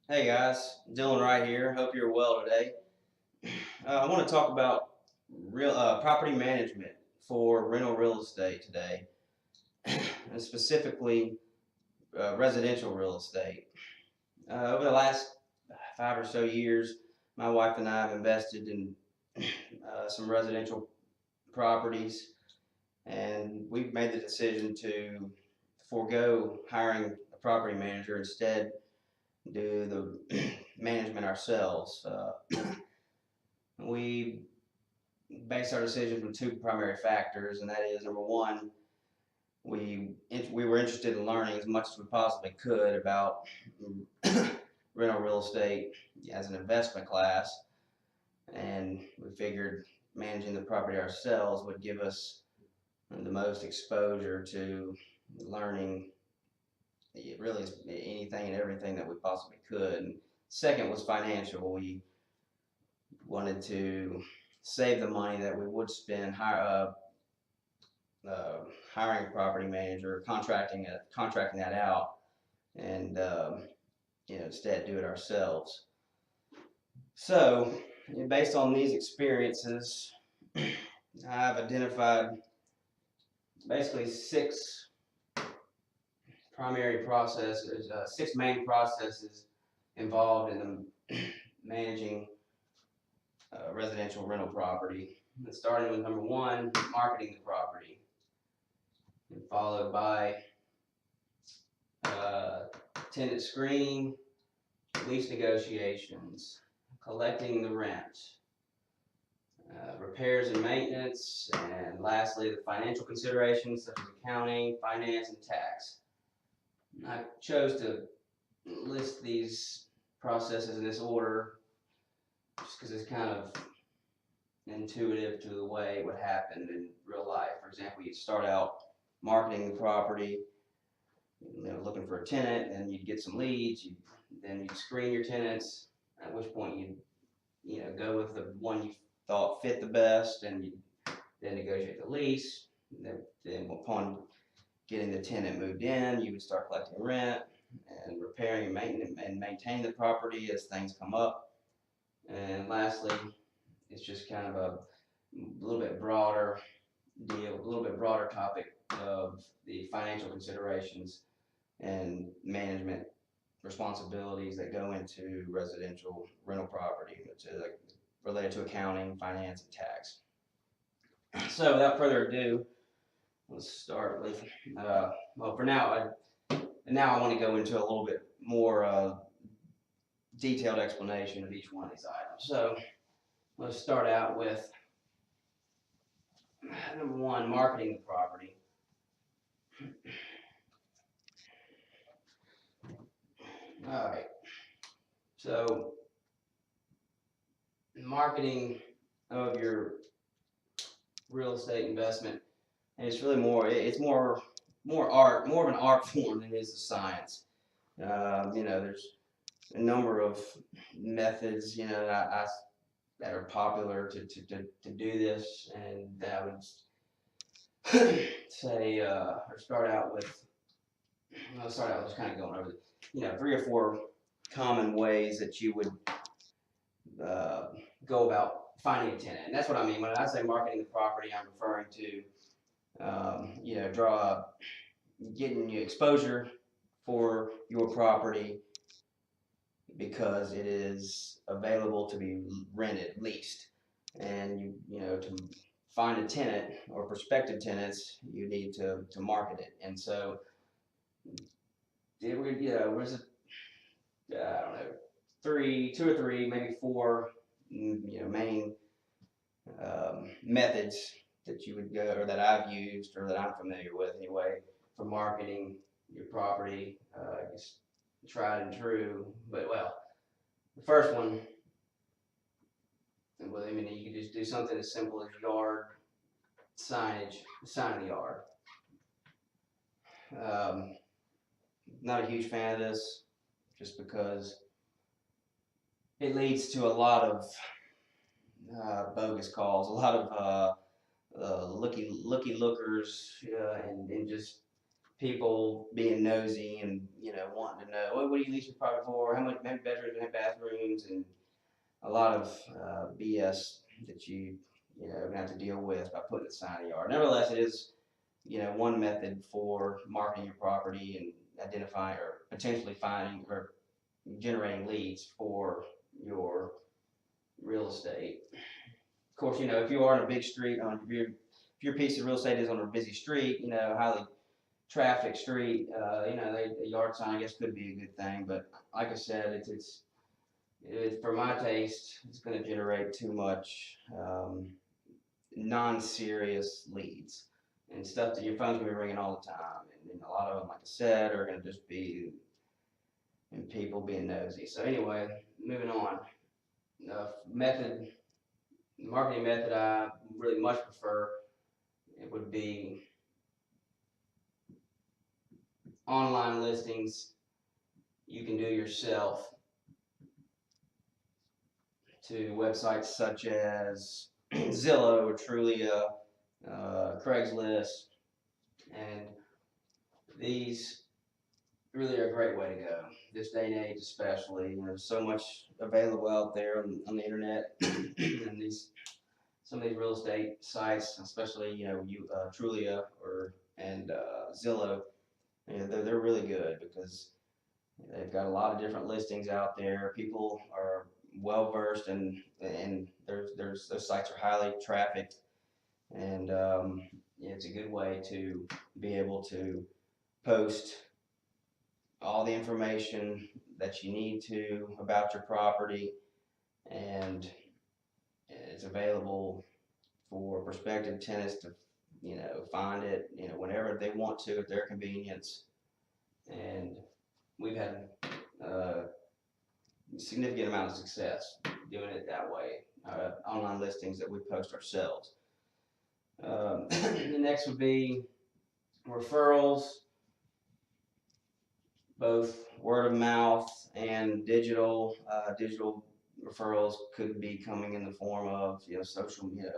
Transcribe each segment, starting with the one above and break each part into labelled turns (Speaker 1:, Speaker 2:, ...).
Speaker 1: Hey guys, Dillon right here. Hope you're well today. I want to talk about real property management for rental real estate today, and specifically residential real estate. Over the last 5 or so years, my wife and I have invested in some residential properties, and we've made the decision to forego hiring a property manager, instead do the management ourselves. We base our decision from two primary factors, and that is, number one, we were interested in learning as much as we possibly could about rental real estate as an investment class, and we figured managing the property ourselves would give us the most exposure to learning really anything and everything that we possibly could. And second was financial. We wanted to save the money that we would spend hiring a property manager, contracting that out, and instead do it ourselves. So, based on these experiences, I've identified basically six main processes involved in managing residential rental property. Starting with number one, marketing the property, and followed by tenant screening, lease negotiations, collecting the rent, repairs and maintenance, and lastly, the financial considerations such as accounting, finance, and tax. I chose to list these processes in this order just because it's kind of intuitive to the way it would happen in real life. For example, you'd start out marketing the property, looking for a tenant, and you'd get some leads. Then you'd screen your tenants. At which point you'd go with the one you thought fit the best, and you then negotiate the lease. Then upon getting the tenant moved in, you would start collecting rent and repairing and maintaining the property as things come up. And lastly, it's just kind of a little bit broader deal, a little bit broader topic of the financial considerations and management responsibilities that go into residential rental property, which is related to accounting, finance, and tax. So without further ado, let's start with, well, for now, I want to go into a little bit more detailed explanation of each one of these items. So let's start out with number one, marketing the property. All right. So marketing of your real estate investment, and it's really more art, more of an art form than it is a science. There's a number of methods, that are popular to do this, and I would say or start out with. I'll start out just kind of going over three or four common ways that you would go about finding a tenant. And that's what I mean when I say marketing the property. I'm referring to getting you exposure for your property because it is available to be rented, leased, and to find a tenant or prospective tenants, you need to market it. And so was it, I don't know, two or three, maybe four, main methods that you would go, or that I've used, or that I'm familiar with anyway, for marketing your property. It's tried and true, but the first one, well, I mean, you could just do something as simple as yard signage, sign of the yard. Not a huge fan of this, just because it leads to a lot of bogus calls, a lot of looky lookers, and just people being nosy and, wanting to know, what do you lease your property for? How many bedrooms and bathrooms, and a lot of BS that you're gonna have to deal with by putting a sign in the yard. Nevertheless, it is, one method for marketing your property and identifying or potentially finding or generating leads for your real estate. Of course, if you are on a big street, if your piece of real estate is on a busy street, highly traffic street, a yard sign, I guess, could be a good thing. But like I said, it's for my taste, it's going to generate too much non-serious leads and stuff that your phone's going to be ringing all the time. And a lot of them, like I said, are going to just be and people being nosy. So anyway, moving on. Marketing method I really much prefer, it would be online listings you can do yourself to websites such as Zillow or Trulia, Craigslist, and these really are a great way to go. This day and age, especially, there's so much available out there on the internet, and some of these real estate sites, especially Trulia and Zillow, they're really good because they've got a lot of different listings out there. People are well versed and those sites are highly trafficked, and it's a good way to be able to post all the information that you need to about your property, and it's available for prospective tenants to find it whenever they want to at their convenience. And we've had significant amount of success doing it that way. Online listings that we post ourselves. The next would be referrals, both word of mouth and digital. Digital referrals could be coming in the form of social media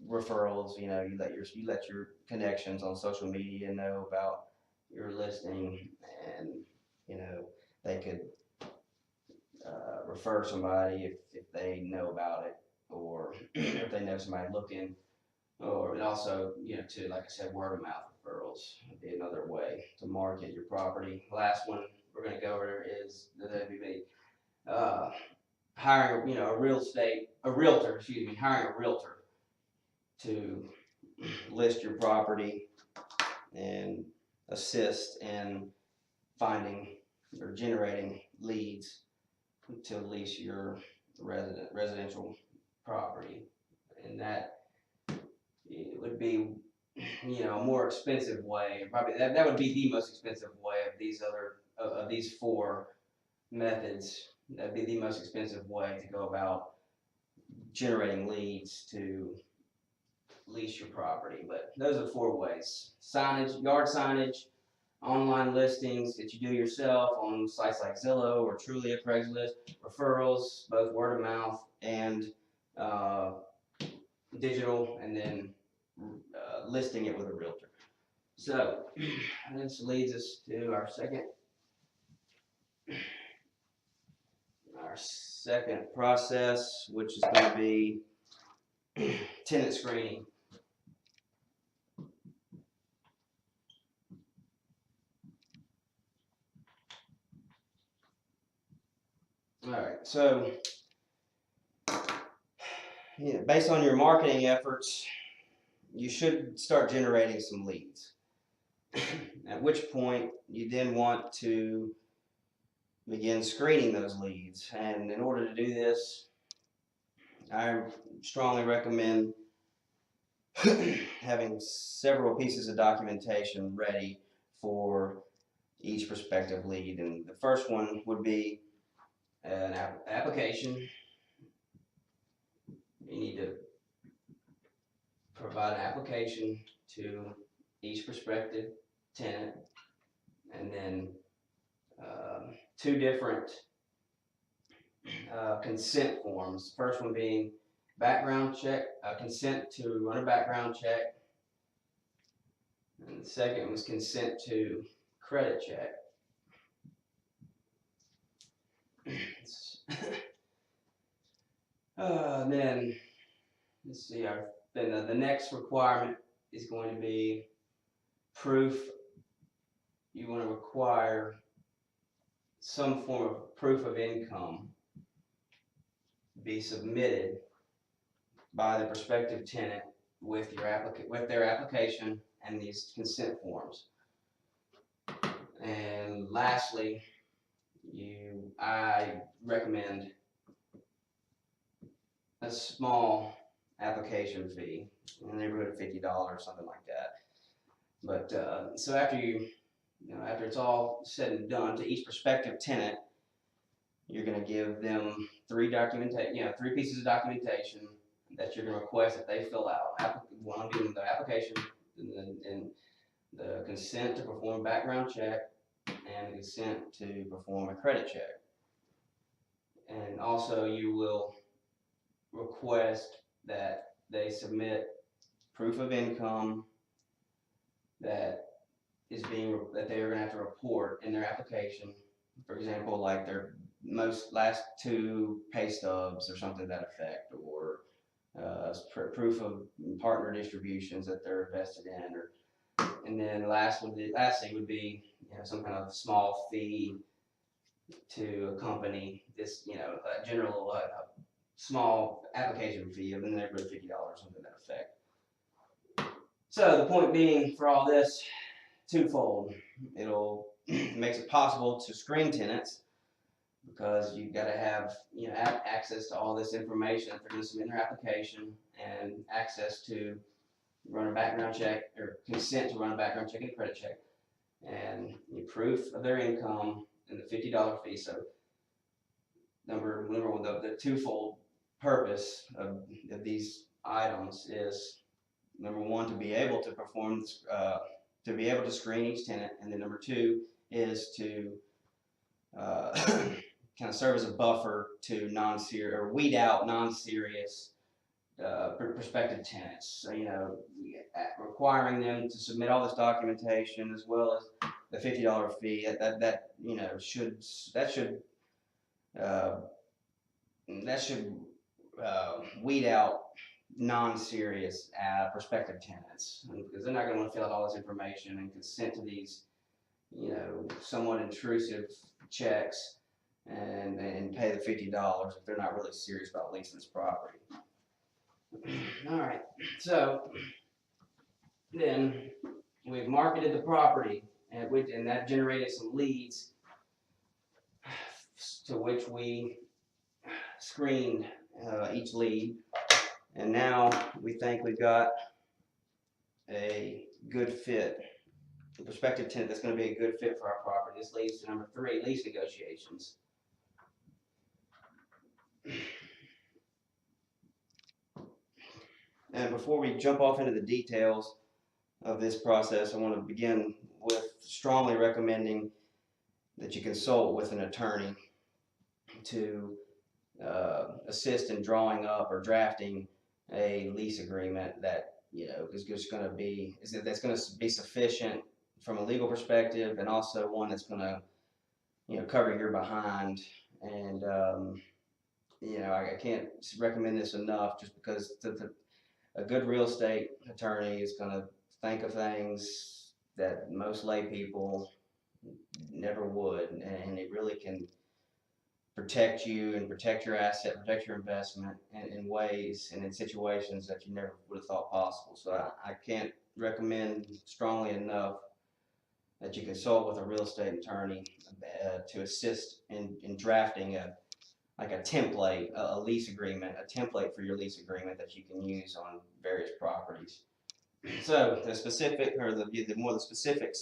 Speaker 1: referrals. You let your connections on social media know about your listing, and they could refer somebody if they know about it, or if they know somebody looking, or and also to, like I said, word of mouth referrals would be another way to market your property. Last one we're going to go over is the WB. Hiring hiring a realtor to list your property and assist in finding or generating leads to lease your residential property. And that it would be a more expensive way. Probably that would be the most expensive way of these four methods. That'd be the most expensive way to go about generating leads to lease your property. But those are four ways: signage, yard signage, online listings that you do yourself on sites like Zillow or Trulia, Craigslist, referrals, both word of mouth and digital, and then listing it with a realtor. So this leads us to our second process, which is going to be tenant screening. All right, so based on your marketing efforts, you should start generating some leads. At which point you then want to begin screening those leads. And in order to do this, I strongly recommend having several pieces of documentation ready for each prospective lead. And the first one would be an application. You need to provide an application to each prospective tenant, and then two different consent forms. First one being background check, consent to run a background check. And the second was consent to credit check. Then, let's see, then the next requirement is going to be proof. You want to require some form of proof of income be submitted by the prospective tenant with their application and these consent forms. And lastly, I recommend a small application fee in the neighborhood of $50, something like that. But so after it's all said and done, to each prospective tenant, you're going to give them three pieces of documentation that you're going to request that they fill out. One being the application, and the consent to perform a background check, and the consent to perform a credit check. And also, you will request that they submit proof of income that they are going to have to report in their application. For example, like their last 2 pay stubs or something to that effect, or proof of partner distributions that they're invested in, and then lastly would be some kind of small fee to accompany this, a general small application fee of in the neighborhood of $50, something to that effect. So the point being for all this, twofold. It makes it possible to screen tenants, because you've got to have access to all this information that they're going to submit in their application, and access to run a background check, or consent to run a background check and a credit check, and proof of their income and the $50 fee. So the twofold purpose of these items is, number one, to be able to perform to be able to screen each tenant, and then number two is to kind of serve as a buffer to weed out non-serious prospective tenants. So, requiring them to submit all this documentation, as well as the $50 fee. That should weed out non-serious prospective tenants, because they're not going to want to fill out all this information and consent to these somewhat intrusive checks and pay the $50 if they're not really serious about leasing this property. All right, so then we've marketed the property, and that generated some leads, to which we screened each lead, and now we think we've got a good fit, a prospective tenant that's going to be a good fit for our property. This leads to number 3, lease negotiations. And before we jump off into the details of this process, I want to begin with strongly recommending that you consult with an attorney to assist in drawing up or drafting a lease agreement that is just going to be sufficient from a legal perspective, and also one that's going to cover your behind. And I can't recommend this enough, just because a good real estate attorney is going to think of things that most lay people never would, and it really can protect you and protect your asset, protect your investment in ways and in situations that you never would have thought possible. So I can't recommend strongly enough that you consult with a real estate attorney to assist in drafting a template, a lease agreement, a template for your lease agreement that you can use on various properties. So the specifics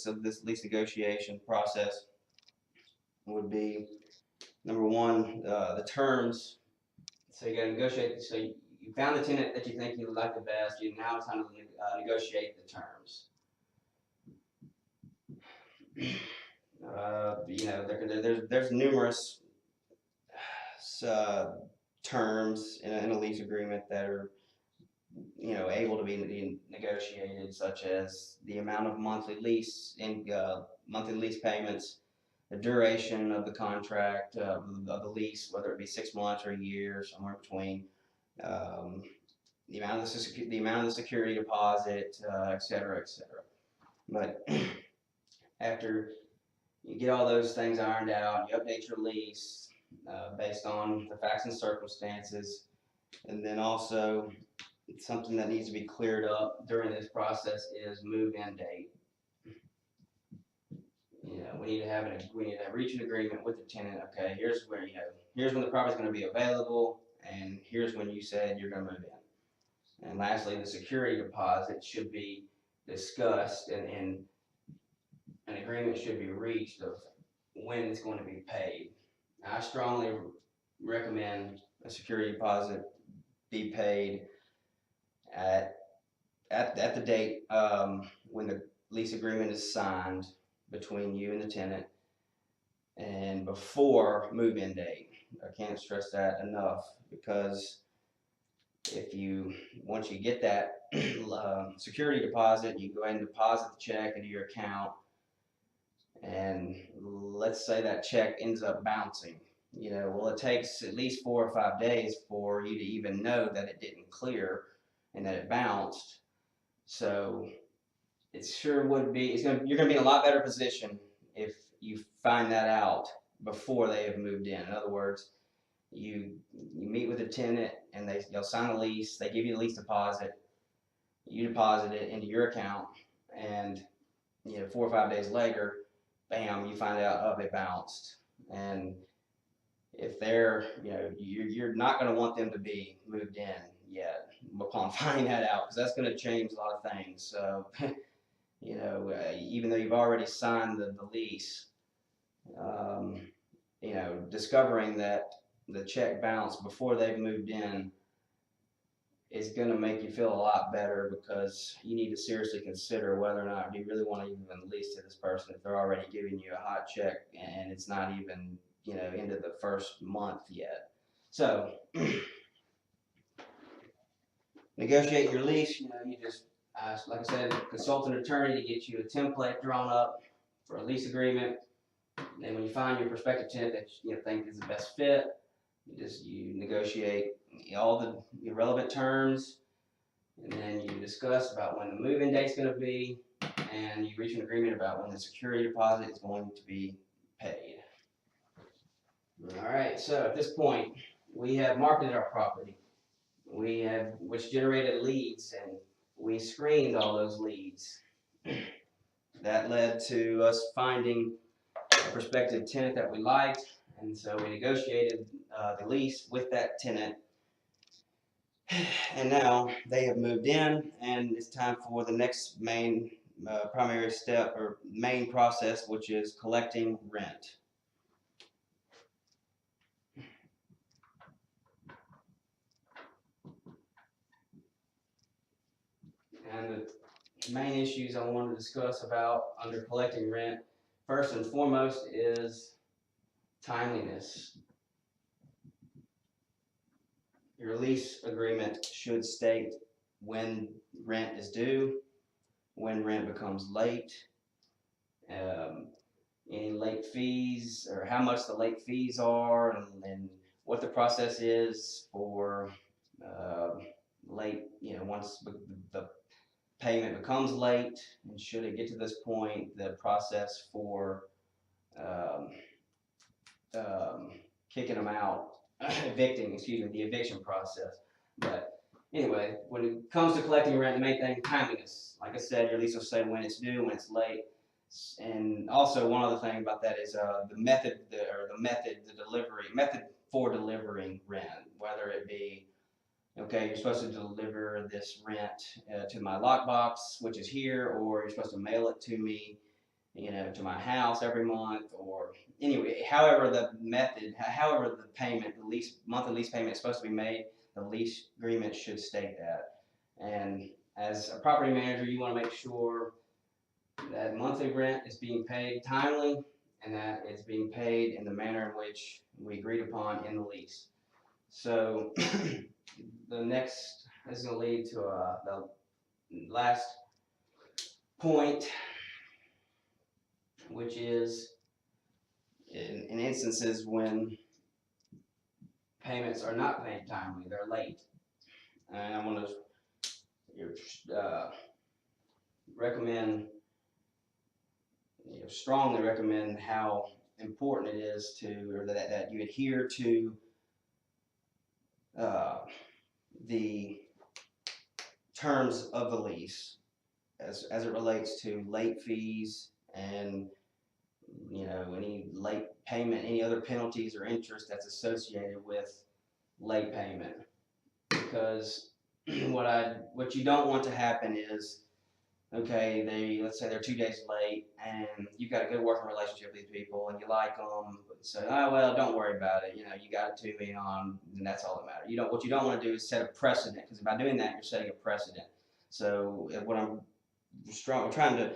Speaker 1: of this lease negotiation process would be, number one, the terms. So you got to negotiate. So you found the tenant that you think you would like the best. Now it's time to negotiate the terms. There's numerous terms in a lease agreement that are, able to be negotiated, such as the amount of monthly lease payments, the duration of the contract, of the lease, whether it be 6 months or a year, somewhere between, um, the amount of the security deposit, et cetera, et cetera. But after you get all those things ironed out, you update your lease based on the facts and circumstances, and then also something that needs to be cleared up during this process is move-in date. We need to reach an agreement with the tenant. Okay, here's when the property's going to be available, and here's when you said you're going to move in. And lastly, the security deposit should be discussed, and an agreement should be reached of when it's going to be paid. Now, I strongly recommend a security deposit be paid at the date when the lease agreement is signed between you and the tenant, and before move-in date. I can't stress that enough, because once you get that security deposit, you go ahead and deposit the check into your account, and let's say that check ends up bouncing. It takes at least 4 or 5 days for you to even know that it didn't clear and that it bounced. So it sure would be, you're gonna be in a lot better position if you find that out before they have moved in. In other words, you meet with the tenant and they'll sign a lease, they give you the lease deposit, you deposit it into your account, and 4 or 5 days later, bam, you find out, oh, they bounced. And if they're, you're not going to want them to be moved in yet upon finding that out, because that's going to change a lot of things. So, even though you've already signed the lease, discovering that the check bounced before they've moved in is going to make you feel a lot better, because you need to seriously consider whether or not you really want to even lease to this person if they're already giving you a hot check and it's not even into the first month yet. So negotiate your lease. You just ask, like I said, consult an attorney to get you a template drawn up for a lease agreement. And then when you find your prospective tenant that you think is the best fit, you negotiate all the relevant terms, and then you discuss about when the move-in date's going to be, and you reach an agreement about when the security deposit is going to be paid. All right, so at this point, we have marketed our property, which generated leads, and we screened all those leads. That led to us finding a prospective tenant that we liked, and so we negotiated the lease with that tenant. And now they have moved in, and it's time for the next main primary step, or main process, which is collecting rent. And the main issues I want to discuss about under collecting rent, first and foremost, is timeliness. Your lease agreement should state when rent is due, when rent becomes late, any late fees, or how much the late fees are, and what the process is for late, once the payment becomes late, and should it get to this point, the process for kicking them out, the eviction process. But anyway, when it comes to collecting rent, the main thing, timeliness. Like I said, your lease will say when it's due, when it's late. And also, one other thing about that is the method for delivering rent, whether it be, okay, you're supposed to deliver this rent to my lockbox, which is here, or you're supposed to mail it to me, to my house every month, or anyway, however the payment, monthly lease payment is supposed to be made, the lease agreement should state that. And as a property manager, you want to make sure that monthly rent is being paid timely, and that it's being paid in the manner in which we agreed upon in the lease. So the next is going to lead to the last point, which is in instances when payments are not paid timely, they're late. And I want to recommend, strongly recommend how important it is to, or that you adhere to the terms of the lease as it relates to late fees and any late payment, any other penalties or interest that's associated with late payment. Because what you don't want to happen is, okay, let's say they're 2 days late, and you've got a good working relationship with these people, and you like them, but say, oh well, don't worry about it. You got it to me on, and that's all that matters. What you don't want to do is set a precedent, because by doing that, you're setting a precedent. So what I'm trying to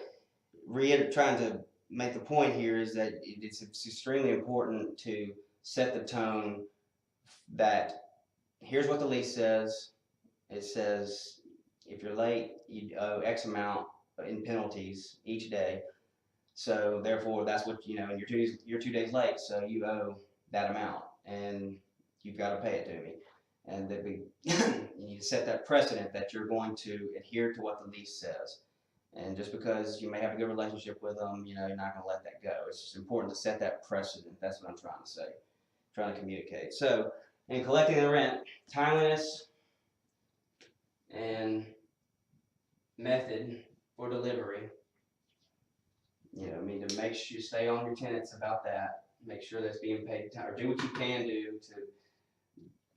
Speaker 1: make the point here is that it's extremely important to set the tone that here's what the lease says. It says if you're late, you owe X amount in penalties each day. So therefore, that's what and you're 2 days late, so you owe that amount, and you've got to pay it to me. And that you need to set that precedent that you're going to adhere to what the lease says. And just because you may have a good relationship with them, you're not going to let that go. It's just important to set that precedent. That's what I'm trying to say, trying to communicate. So, in collecting the rent, timeliness and method for delivery. To make sure you stay on your tenants about that. Make sure that's being paid time, or do what you can do to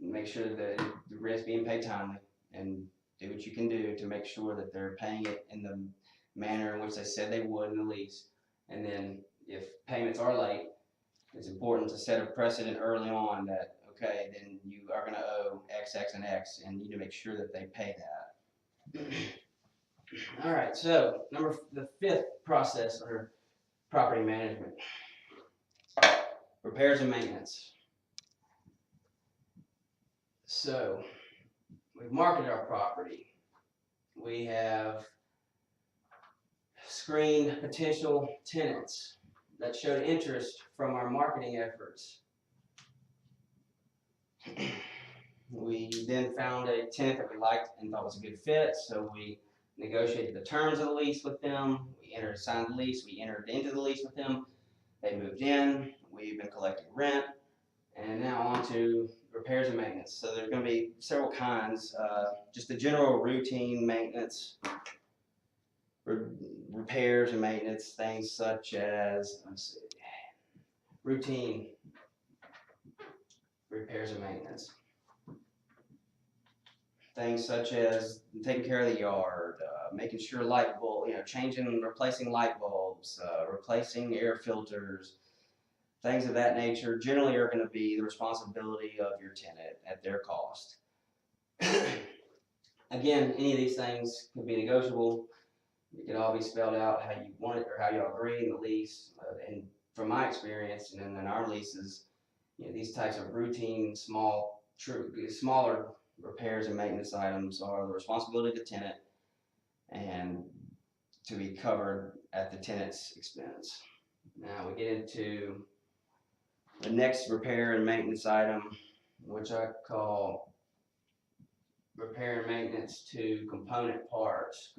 Speaker 1: make sure that the rent's being paid timely, and do what you can do to make sure that they're paying it in the manner in which they said they would in the lease. And then if payments are late, it's important to set a precedent early on that, okay, then you are going to owe X, X, and X, and you need to make sure that they pay that. All right, so the fifth process under property management, repairs and maintenance. So we've marketed our property. We have screened potential tenants that showed interest from our marketing efforts. We then found a tenant that we liked and thought was a good fit, so we negotiated the terms of the lease with them. We signed the lease. We entered into the lease with them. They moved in. We've been collecting rent, and now on to repairs and maintenance. So there's going to be several kinds. Just the general routine maintenance, repairs and maintenance, things such as, routine repairs and maintenance. Things such as taking care of the yard, making sure light bulb, replacing light bulbs, replacing air filters, things of that nature generally are going to be the responsibility of your tenant at their cost. Again, any of these things could be negotiable. It could all be spelled out how you want it or how you agree in the lease. And from my experience, and in our leases, these types of routine, smaller repairs and maintenance items are the responsibility of the tenant and to be covered at the tenant's expense. Now we get into the next repair and maintenance item, which I call repair and maintenance to component parts.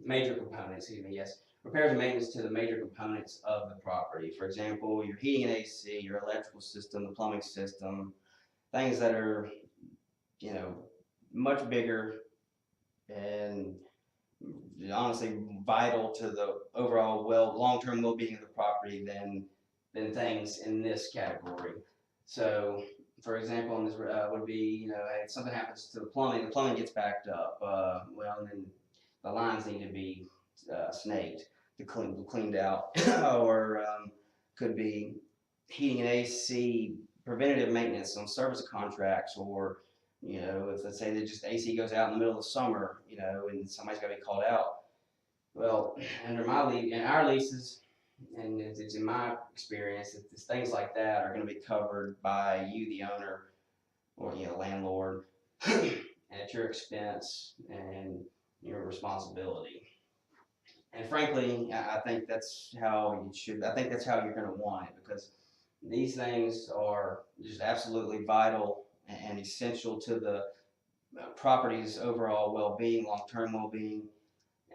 Speaker 1: Major components, yes. Repairs and maintenance to the major components of the property. For example, your heating and AC, your electrical system, the plumbing system, things that are, much bigger and honestly vital to the overall long-term well-being of the property than things in this category. So, for example, in this would be, if something happens to the plumbing gets backed up. And then the lines need to be snaked, cleaned out, or could be heating and AC preventative maintenance on service contracts, or if let's say that just AC goes out in the middle of the summer, and somebody's got to be called out. Well, in our leases, and it's in my experience that things like that are going to be covered by you, the owner, or landlord, at your expense and your responsibility. And frankly, I think that's how you should. I think that's how you're going to want it, because these things are just absolutely vital and essential to the property's overall well-being, long-term well-being,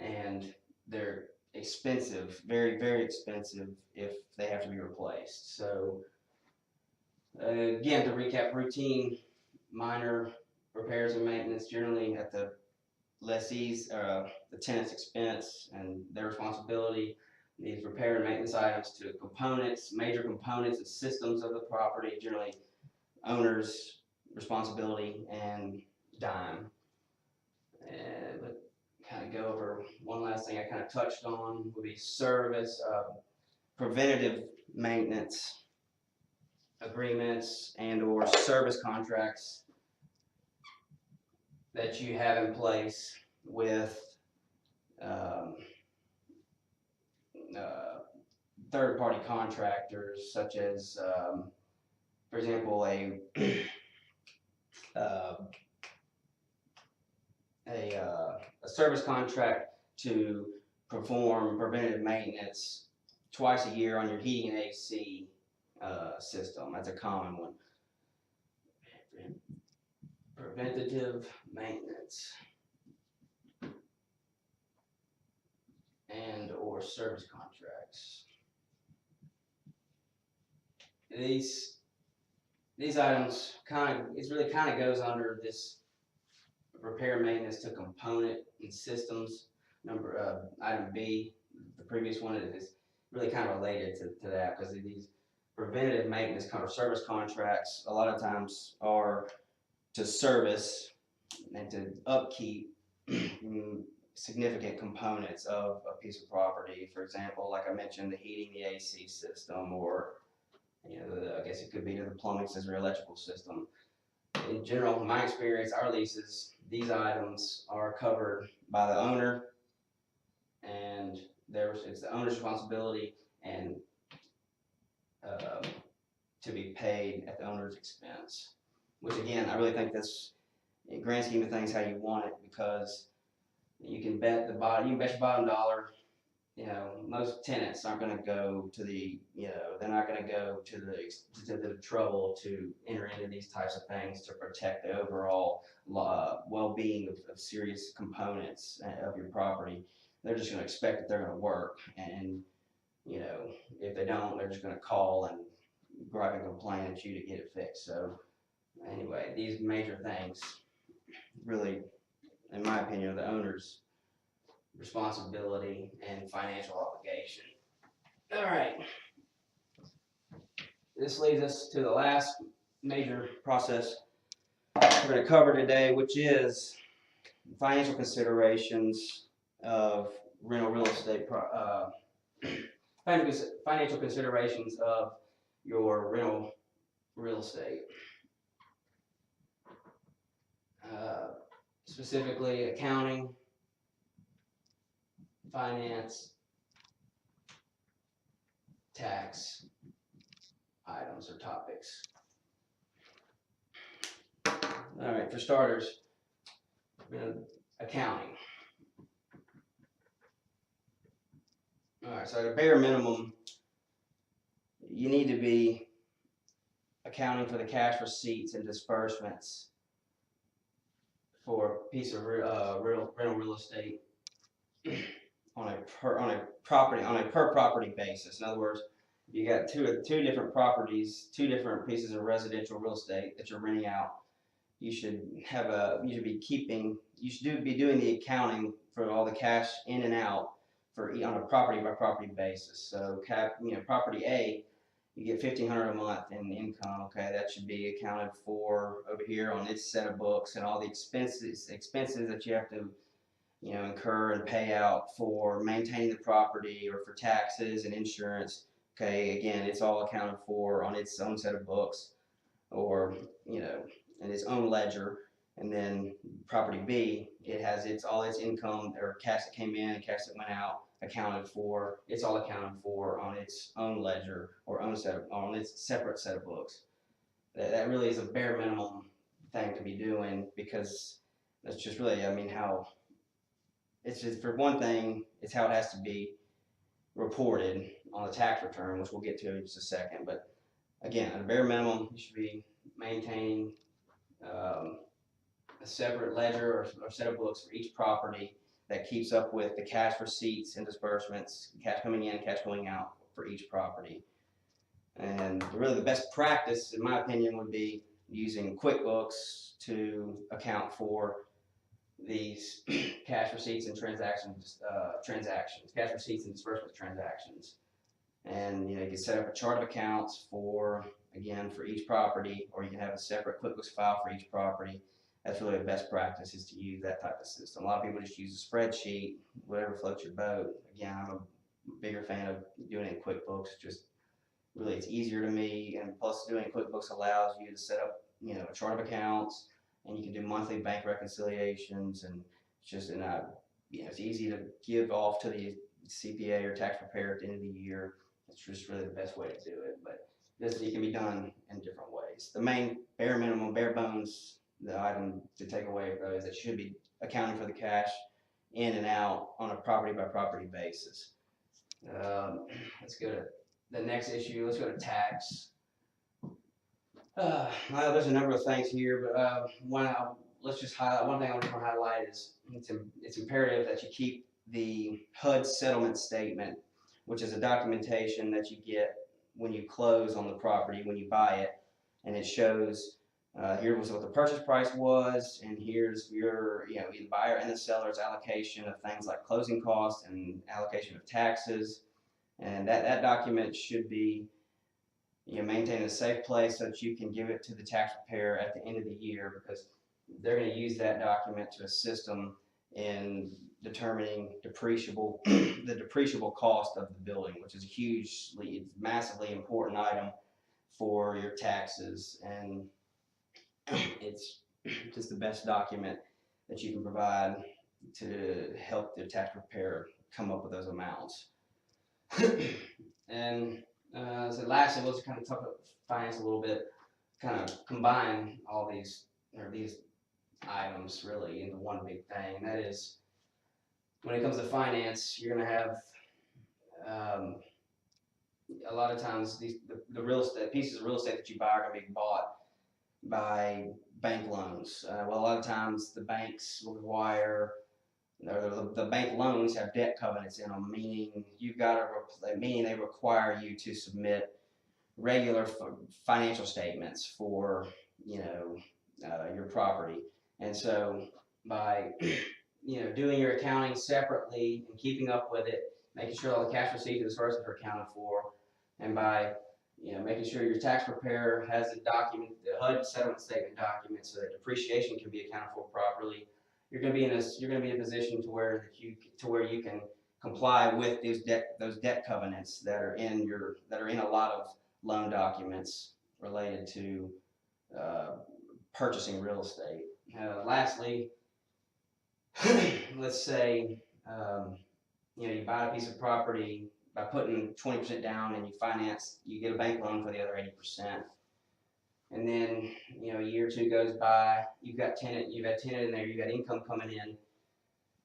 Speaker 1: and they're expensive, very, very expensive if they have to be replaced. So again, to recap, routine minor repairs and maintenance generally at the lessee's, the tenant's expense and their responsibility. These repair and maintenance items to components, major components and systems of the property, generally owner's responsibility and dime. And kind of go over one last thing I kind of touched on would be service, preventative maintenance agreements and or service contracts that you have in place with third-party contractors, such as, for example, a service contract to perform preventative maintenance twice a year on your heating and AC system. That's a common one. Preventative maintenance and or service contracts. These items really kind of goes under this repair maintenance to component and systems item B. The previous one is really kind of related to that, because these preventative maintenance kind of service contracts a lot of times are to service and to upkeep significant components of a piece of property. For example, like I mentioned, the heating, the AC system, or I guess it could be to the plumbing system or electrical system. In general, in my experience, our leases, these items are covered by the owner, and it's the owner's responsibility and to be paid at the owner's expense. Which again, I really think that's, in the grand scheme of things, how you want it, because you can bet your bottom dollar. Most tenants aren't going to go to they're not going to go to the trouble to enter into these types of things to protect the overall well-being of serious components of your property. They're just going to expect that they're going to work, and if they don't, they're just going to call and gripe and complain at you to get it fixed. So anyway, these major things really, in my opinion, are the owner's responsibility and financial obligation. All right. This leads us to the last major process we're going to cover today, which is financial considerations of rental real estate. Financial considerations of your rental real estate. Specifically, accounting, finance, tax items or topics. All right, for starters, accounting. All right, so at a bare minimum, you need to be accounting for the cash receipts and disbursements for a piece of rental real estate on a per property basis. In other words, you got two different properties, two different pieces of residential real estate that you're renting out. You should be doing the accounting for all the cash in and out on a property by property basis. So property A, you get $1,500 a month in income. Okay, that should be accounted for over here on its set of books, and all the expenses that you have to incur and pay out for maintaining the property or for taxes and insurance. Okay, again, it's all accounted for on its own set of books, or in its own ledger. And then property B, it has all its income or cash that came in and cash that went out accounted for. It's all accounted for on its own ledger or on its separate set of books. That really is a bare minimum thing to be doing, because that's just really, I mean, how it's just, for one thing, it's how it has to be reported on the tax return, which we'll get to in just a second. But again, at a bare minimum, you should be maintaining a separate ledger or set of books for each property that keeps up with the cash receipts and disbursements, cash coming in, cash going out for each property. And really the best practice, in my opinion, would be using QuickBooks to account for these cash receipts and cash receipts and disbursement transactions. And you can set up a chart of accounts for each property, or you can have a separate QuickBooks file for each property. That's really the best practice, is to use that type of system. A lot of people just use a spreadsheet, whatever floats your boat. Again, I'm a bigger fan of doing it in QuickBooks. Just really, it's easier to me, and plus doing QuickBooks allows you to set up, a chart of accounts, and you can do monthly bank reconciliations, and it's easy to give off to the CPA or tax preparer at the end of the year. It's just really the best way to do it, but it can be done in different ways. The main bare minimum, bare bones, the item to take away though is that you should be accounting for the cash in and out on a property by property basis. Let's go to the next issue. Let's go to tax. Well, there's a number of things here, but let's just highlight one thing. I want to highlight is it's imperative that you keep the HUD settlement statement, which is a documentation that you get when you close on the property, when you buy it, and it shows here was what the purchase price was, and here's your the buyer and the seller's allocation of things like closing costs and allocation of taxes, and that document should be maintained in a safe place so that you can give it to the tax preparer at the end of the year, because they're going to use that document to assist them in determining the depreciable cost of the building, which is it's massively important item for your taxes, and it's just the best document that you can provide to help the tax preparer come up with those amounts. And so lastly, let's kind of talk about finance a little bit, kind of combine all these items really into one big thing. And that is, when it comes to finance, you're going to have a lot of times the real estate pieces of real estate that you buy are going to be bought by bank loans. Well, a lot of times the banks will require, the bank loans have debt covenants in them, meaning they require you to submit regular financial statements for your property. And so by doing your accounting separately and keeping up with it, making sure all the cash receipts and disbursements are accounted for, and by making sure your tax preparer has the HUD settlement statement document, so that depreciation can be accounted for properly, you're going to be in a position to where you can comply with those debt covenants that are in a lot of loan documents related to purchasing real estate. Lastly, let's say you buy a piece of property by putting 20% down, and you get a bank loan for the other 80%. And then a year or two goes by, you've had tenant in there, you've got income coming in,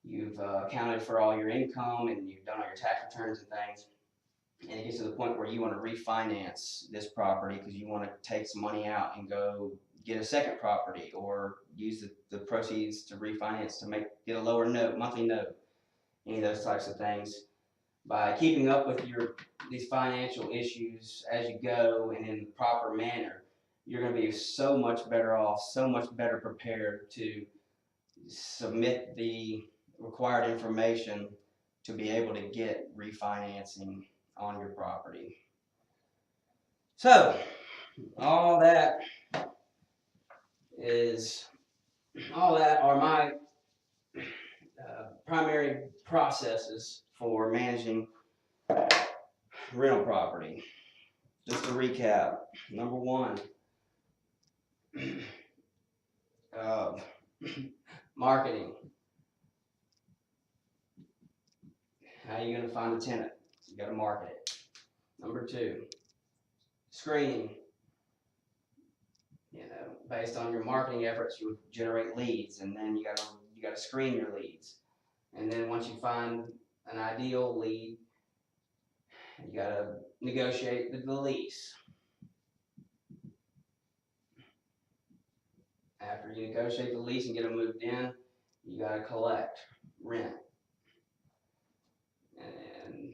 Speaker 1: you've accounted for all your income, and you've done all your tax returns and things, and it gets to the point where you want to refinance this property because you want to take some money out and go get a second property, or use the proceeds to refinance to get a lower monthly note, any of those types of things. By keeping up with these financial issues as you go and in the proper manner, you're going to be so much better off, so much better prepared to submit the required information to be able to get refinancing on your property. So, all that are my primary processes for managing rental property. Just to recap, number one, marketing. How are you going to find a tenant? You got to market it. Number 2, screening. Based on your marketing efforts, you generate leads, and then you got to screen your leads. And then once you find an ideal lead, you got to negotiate the lease. After you negotiate the lease and get them moved in, you got to collect rent. And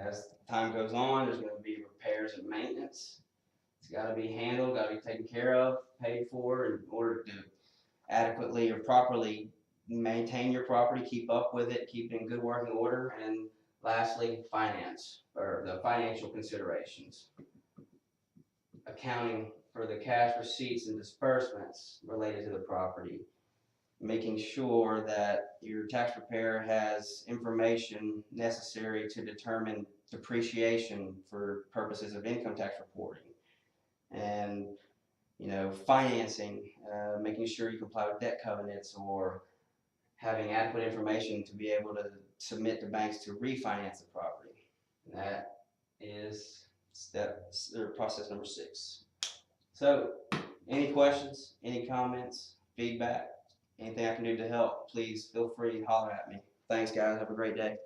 Speaker 1: as time goes on, there's going to be repairs and maintenance. It's got to be handled, got to be taken care of, paid for in order to adequately or properly maintain your property, keep up with it, keep it in good working order. And lastly, finance, or the financial considerations. Accounting for the cash receipts and disbursements related to the property. Making sure that your tax preparer has information necessary to determine depreciation for purposes of income tax reporting. And financing, making sure you comply with debt covenants, or having adequate information to be able to submit to banks to refinance the property. And that is process number 6. So, any questions, any comments, feedback, anything I can do to help, please feel free to holler at me. Thanks, guys. Have a great day.